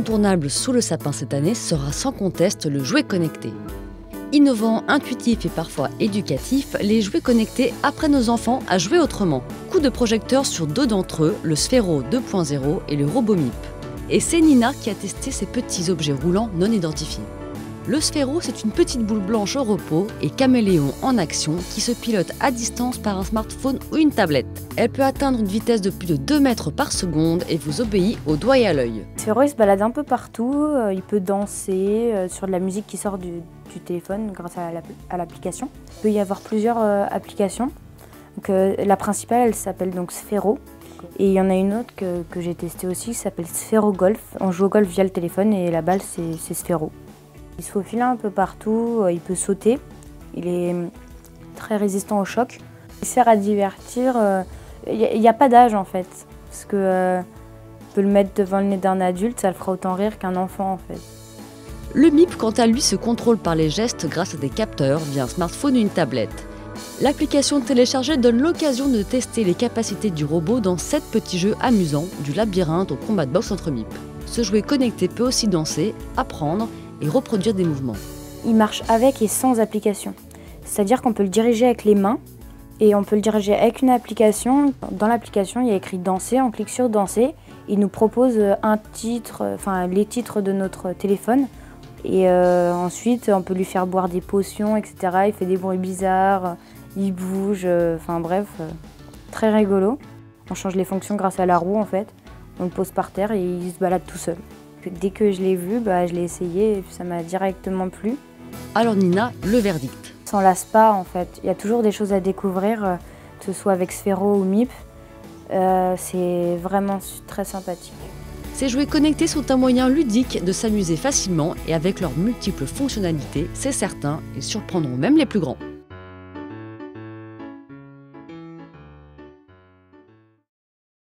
L'incontournable sous le sapin cette année sera sans conteste le jouet connecté. Innovant, intuitif et parfois éducatif, les jouets connectés apprennent aux enfants à jouer autrement. Coup de projecteur sur deux d'entre eux, le Sphero 2.0 et le RoboMip. Et c'est Nina qui a testé ces petits objets roulants non identifiés. Le Sphero, c'est une petite boule blanche au repos et caméléon en action qui se pilote à distance par un smartphone ou une tablette. Elle peut atteindre une vitesse de plus de 2 mètres par seconde et vous obéit au doigt et à l'œil. Le Sphero, il se balade un peu partout, il peut danser sur de la musique qui sort du téléphone grâce à l'application. Il peut y avoir plusieurs applications. Donc, la principale, elle s'appelle donc Sphero. Et il y en a une autre que j'ai testée aussi qui s'appelle Sphero Golf. On joue au golf via le téléphone et la balle, c'est Sphero. Il se faufile un peu partout, il peut sauter, il est très résistant au choc. Il sert à divertir, il n'y a pas d'âge en fait, parce que on peut le mettre devant le nez d'un adulte, ça le fera autant rire qu'un enfant en fait. Le MIP, quant à lui, se contrôle par les gestes grâce à des capteurs via un smartphone ou une tablette. L'application téléchargée donne l'occasion de tester les capacités du robot dans 7 petits jeux amusants, du labyrinthe au combat de boxe entre MIP. Ce jouet connecté peut aussi danser, apprendre et reproduire des mouvements. Il marche avec et sans application. C'est-à-dire qu'on peut le diriger avec les mains et on peut le diriger avec une application. Dans l'application, il y a écrit danser, on clique sur danser. Il nous propose un titre, les titres de notre téléphone. Et ensuite, on peut lui faire boire des potions, etc. Il fait des bruits bizarres, il bouge, très rigolo. On change les fonctions grâce à la roue en fait. On le pose par terre et il se balade tout seul. Dès que je l'ai vu, je l'ai essayé et ça m'a directement plu. Alors Nina, le verdict. Ça ne lasse pas en fait. Il y a toujours des choses à découvrir, que ce soit avec Sphero ou MIP. C'est vraiment très sympathique. Ces jouets connectés sont un moyen ludique de s'amuser facilement et avec leurs multiples fonctionnalités, c'est certain, ils surprendront même les plus grands.